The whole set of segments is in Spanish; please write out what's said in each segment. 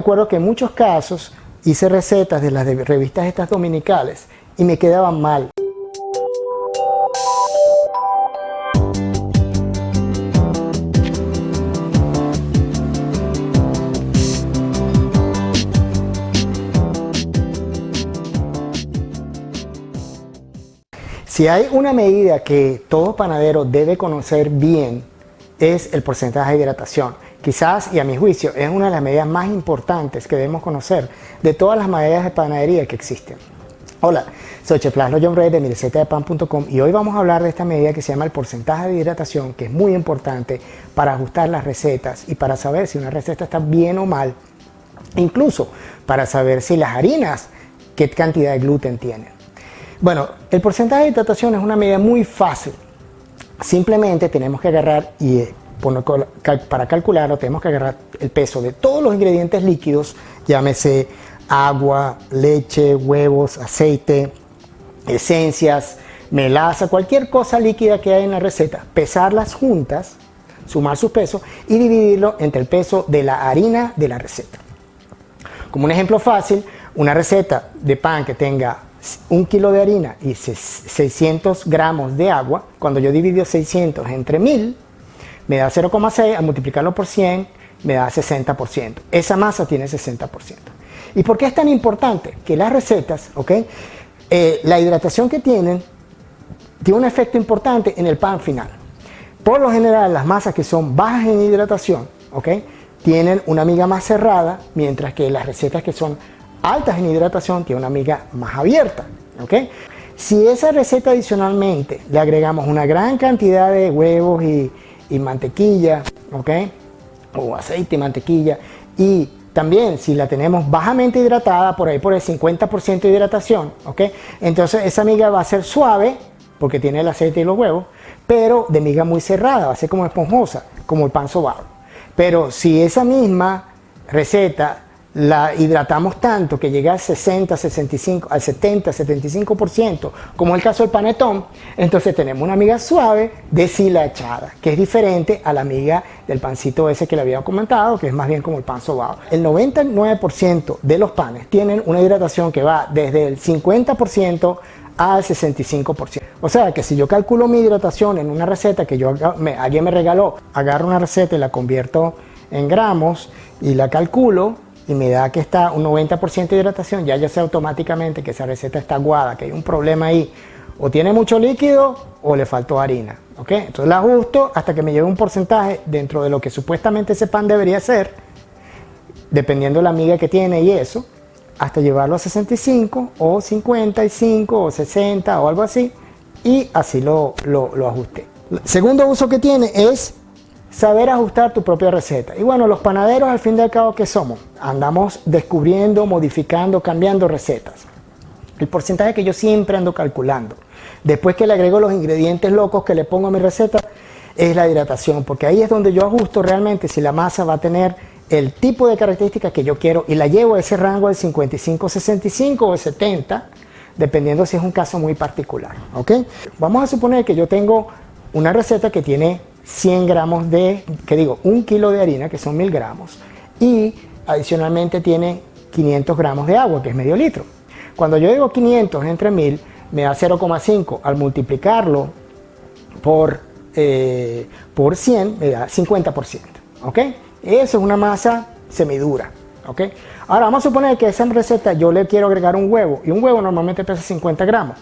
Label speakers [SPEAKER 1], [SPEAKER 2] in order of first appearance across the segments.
[SPEAKER 1] Recuerdo que en muchos casos hice recetas de las revistas estas dominicales y me quedaban mal. Si hay una medida que todo panadero debe conocer bien, es el porcentaje de hidratación. Quizás, y a mi juicio, es una de las medidas más importantes que debemos conocer de todas las medidas de panadería que existen. Hola, soy Chef Laszlo John Ray de mirecetadepan.com y hoy vamos a hablar de esta medida que se llama el porcentaje de hidratación, que es muy importante para ajustar las recetas y para saber si una receta está bien o mal, incluso para saber si las harinas, qué cantidad de gluten tienen. Bueno, el porcentaje de hidratación es una medida muy fácil. Simplemente tenemos que agarrar y para calcularlo tenemos que agarrar el peso de todos los ingredientes líquidos, llámese agua, leche, huevos, aceite, esencias, melaza, cualquier cosa líquida que hay en la receta, pesarlas juntas, sumar su peso y dividirlo entre el peso de la harina de la receta. Como un ejemplo fácil, una receta de pan que tenga 1 kilo de harina y 600 gramos de agua, cuando yo divido 600 entre 1000, me da 0,6, al multiplicarlo por 100, me da 60%. Esa masa tiene 60%. ¿Y por qué es tan importante? Que las recetas, la hidratación que tiene un efecto importante en el pan final. Por lo general, las masas que son bajas en hidratación, tienen una miga más cerrada, mientras que las recetas que son altas en hidratación tienen una miga más abierta. Si esa receta adicionalmente le agregamos una gran cantidad de huevos y mantequilla, o aceite y mantequilla, y también si la tenemos bajamente hidratada, por ahí por el 50% de hidratación, entonces esa miga va a ser suave porque tiene el aceite y los huevos, pero de miga muy cerrada, va a ser como esponjosa, como el pan sobao. Pero si esa misma receta la hidratamos tanto que llega al 60, 65, al 70, 75%, como es el caso del panetón, entonces tenemos una miga suave deshilachada, que es diferente a la miga del pancito ese que le había comentado, que es más bien como el pan sobao. El 99% de los panes tienen una hidratación que va desde el 50% al 65%. O sea que si yo calculo mi hidratación en una receta que alguien me regaló, agarro una receta y la convierto en gramos y la calculo, y me da que está un 90% de hidratación, ya yo sé automáticamente que esa receta está aguada, que hay un problema ahí. O tiene mucho líquido o le faltó harina. Entonces la ajusto hasta que me lleve un porcentaje dentro de lo que supuestamente ese pan debería ser, dependiendo de la miga que tiene y eso, hasta llevarlo a 65 o 55 o 60 o algo así, y así lo ajusté. El segundo uso que tiene es saber ajustar tu propia receta. Y bueno, los panaderos al fin y al cabo, ¿qué somos? Andamos descubriendo, modificando, cambiando recetas. El porcentaje que yo siempre ando calculando, después que le agrego los ingredientes locos que le pongo a mi receta, es la hidratación, porque ahí es donde yo ajusto realmente si la masa va a tener el tipo de características que yo quiero y la llevo a ese rango del 55-65 o 70, dependiendo si es un caso muy particular. Vamos a suponer que yo tengo una receta que tiene 100 gramos de, 1 kilo de harina, que son 1000 gramos, y adicionalmente tiene 500 gramos de agua, que es medio litro. Cuando yo digo 500 entre 1000, me da 0,5. Al multiplicarlo por 100, me da 50%. Eso es una masa semidura. Ahora vamos a suponer que a esa receta yo le quiero agregar un huevo, y un huevo normalmente pesa 50 gramos.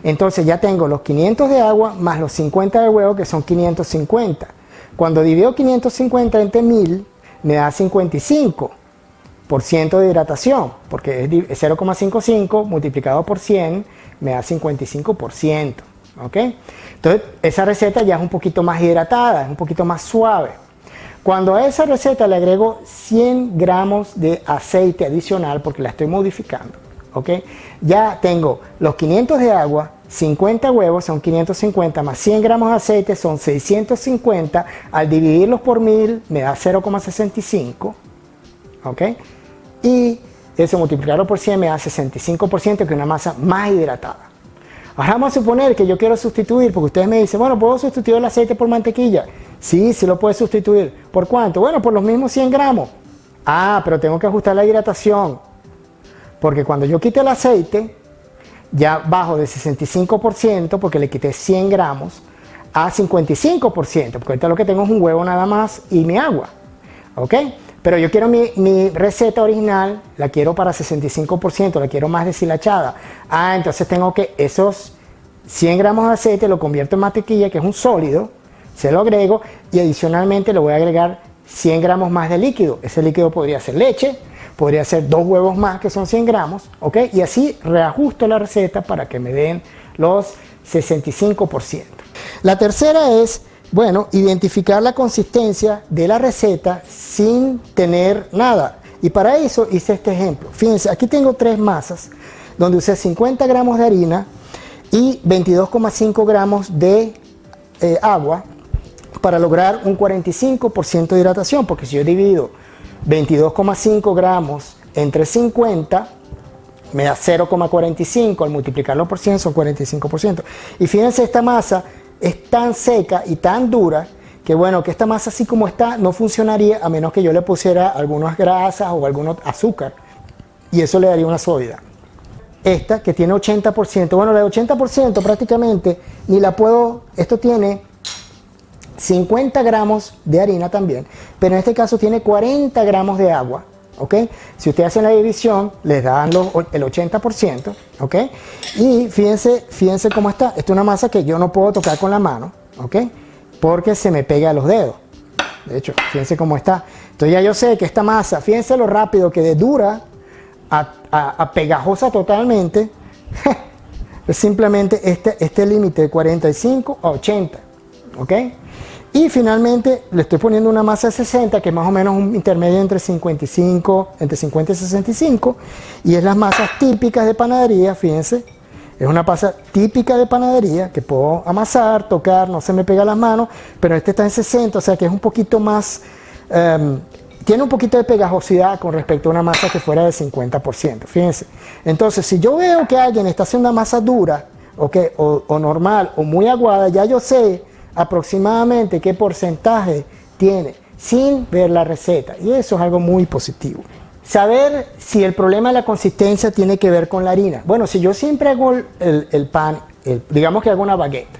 [SPEAKER 1] Entonces ya tengo los 500 de agua más los 50 de huevo, que son 550. Cuando divido 550 entre 1000, me da 55% de hidratación, porque es 0,55 multiplicado por 100, me da 55%. Entonces esa receta ya es un poquito más hidratada, es un poquito más suave. Cuando a esa receta le agrego 100 gramos de aceite adicional, porque la estoy modificando, ya tengo los 500 de agua, 50 huevos son 550, más 100 gramos de aceite son 650, al dividirlos por 1000 me da 0,65, y eso multiplicarlo por 100 me da 65%, que es una masa más hidratada. Ahora vamos a suponer que yo quiero sustituir, porque ustedes me dicen, bueno, ¿puedo sustituir el aceite por mantequilla? Sí, sí lo puedes sustituir. ¿Por cuánto? Bueno, por los mismos 100 gramos. Ah, pero tengo que ajustar la hidratación, porque cuando yo quite el aceite, ya bajo de 65%, porque le quité 100 gramos, a 55%, porque ahorita lo que tengo es un huevo nada más y mi agua, ¿ok? Pero yo quiero mi receta original, la quiero para 65%, la quiero más deshilachada. Ah, entonces tengo que esos 100 gramos de aceite lo convierto en mantequilla, que es un sólido, se lo agrego y adicionalmente le voy a agregar 100 gramos más de líquido. Ese líquido podría ser leche, podría ser 2 huevos más, que son 100 gramos, ¿ok? Y así reajusto la receta para que me den los 65%. La tercera es, bueno, identificar la consistencia de la receta sin tener nada. Y para eso hice este ejemplo. Fíjense, aquí tengo 3 masas donde usé 50 gramos de harina y 22,5 gramos de agua para lograr un 45% de hidratación, porque si yo divido 22,5 gramos entre 50, me da 0,45, al multiplicarlo por 100 son 45%. Y fíjense, esta masa es tan seca y tan dura que bueno, que esta masa así como está no funcionaría a menos que yo le pusiera algunas grasas o algún azúcar, y eso le daría una sólida. Esta que tiene 80%, bueno, la de 80% prácticamente ni la puedo, esto tiene 50 gramos de harina también, pero en este caso tiene 40 gramos de agua, ¿ok? Si ustedes hacen la división, les dan el 80%, ¿ok? Y fíjense cómo está. Esta es una masa que yo no puedo tocar con la mano, ¿ok? Porque se me pega a los dedos. De hecho, fíjense cómo está. Entonces ya yo sé que esta masa, fíjense lo rápido que de dura a pegajosa totalmente, es simplemente este límite de 45 a 80, ¿ok? Y finalmente le estoy poniendo una masa de 60, que es más o menos un intermedio entre 50 y 65, y es las masas típicas de panadería. Fíjense, es una masa típica de panadería que puedo amasar, tocar, no se me pega las manos, pero este está en 60, o sea que es un poquito más, tiene un poquito de pegajosidad con respecto a una masa que fuera de 50%, fíjense. Entonces, si yo veo que alguien está haciendo una masa dura, okay, o normal, o muy aguada, ya yo sé aproximadamente qué porcentaje tiene sin ver la receta, y eso es algo muy positivo. Saber si el problema de la consistencia tiene que ver con la harina. Bueno, si yo siempre hago el pan, digamos que hago una baguette,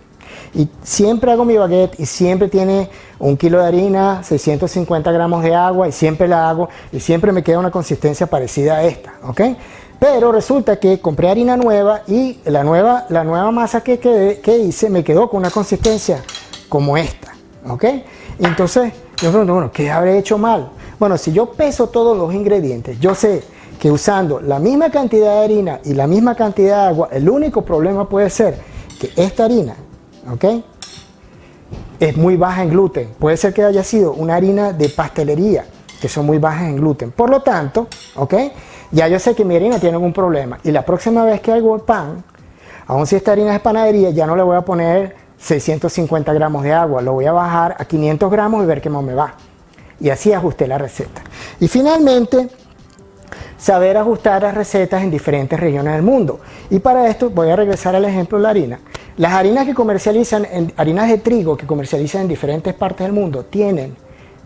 [SPEAKER 1] y siempre hago mi baguette y siempre tiene 1 kilo de harina, 650 gramos de agua, y siempre la hago y siempre me queda una consistencia parecida a esta, ¿ok? Pero resulta que compré harina nueva y la nueva masa que hice me quedó con una consistencia como esta, ¿ok? Entonces yo me pregunto, bueno, ¿qué habré hecho mal? Bueno, si yo peso todos los ingredientes, yo sé que usando la misma cantidad de harina y la misma cantidad de agua, el único problema puede ser que esta harina, ¿ok?, es muy baja en gluten. Puede ser que haya sido una harina de pastelería, que son muy bajas en gluten. Por lo tanto, ¿ok?, ya yo sé que mi harina tiene algún problema. Y la próxima vez que hago el pan, aun si esta harina es de panadería, ya no le voy a poner 650 gramos de agua. Lo voy a bajar a 500 gramos y ver cómo me va. Y así ajusté la receta. Y finalmente, saber ajustar las recetas en diferentes regiones del mundo. Y para esto voy a regresar al ejemplo de la harina. Las harinas que comercializan, harinas de trigo que comercializan en diferentes partes del mundo, tienen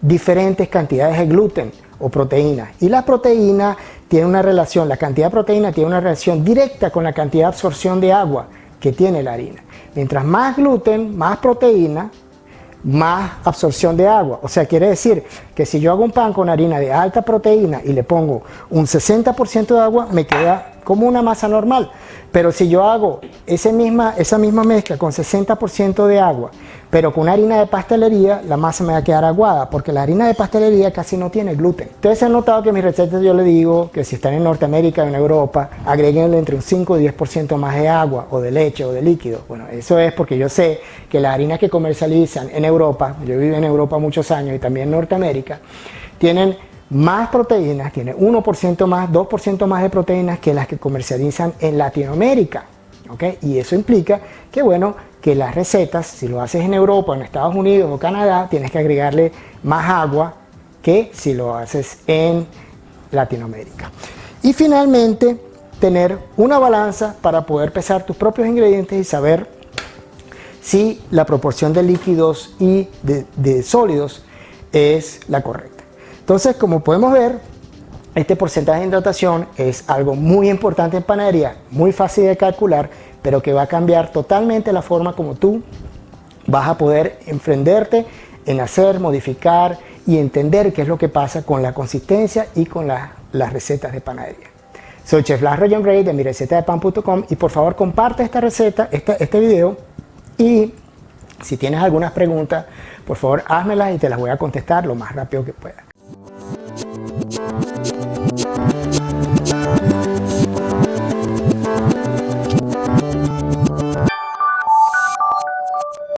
[SPEAKER 1] diferentes cantidades de gluten o proteínas. Y la proteína tiene una relación, la cantidad de proteína tiene una relación directa con la cantidad de absorción de agua que tiene la harina. Mientras más gluten, más proteína, más absorción de agua. O sea, quiere decir que si yo hago un pan con harina de alta proteína y le pongo un 60% de agua, me queda como una masa normal. Pero si yo hago esa misma mezcla con 60% de agua, pero con harina de pastelería, la masa me va a quedar aguada, porque la harina de pastelería casi no tiene gluten. Ustedes han notado que en mis recetas yo les digo que si están en Norteamérica o en Europa, agréguenle entre un 5 y 10% más de agua, o de leche, o de líquido. Bueno, eso es porque yo sé que las harinas que comercializan en Europa, yo viví en Europa muchos años y también en Norteamérica, tienen más proteínas, tiene 1% más, 2% más de proteínas que las que comercializan en Latinoamérica, ¿ok? Y eso implica que, bueno, que las recetas, si lo haces en Europa, en Estados Unidos o Canadá, tienes que agregarle más agua que si lo haces en Latinoamérica. Y finalmente, tener una balanza para poder pesar tus propios ingredientes y saber si la proporción de líquidos y de sólidos es la correcta. Entonces, como podemos ver, este porcentaje de hidratación es algo muy importante en panadería, muy fácil de calcular, pero que va a cambiar totalmente la forma como tú vas a poder emprenderte en hacer, modificar y entender qué es lo que pasa con la consistencia y con las recetas de panadería. Soy Chef Lázaro John Gray de mirecetadepan.com y por favor comparte esta receta, este video, y si tienes algunas preguntas, por favor házmelas y te las voy a contestar lo más rápido que pueda.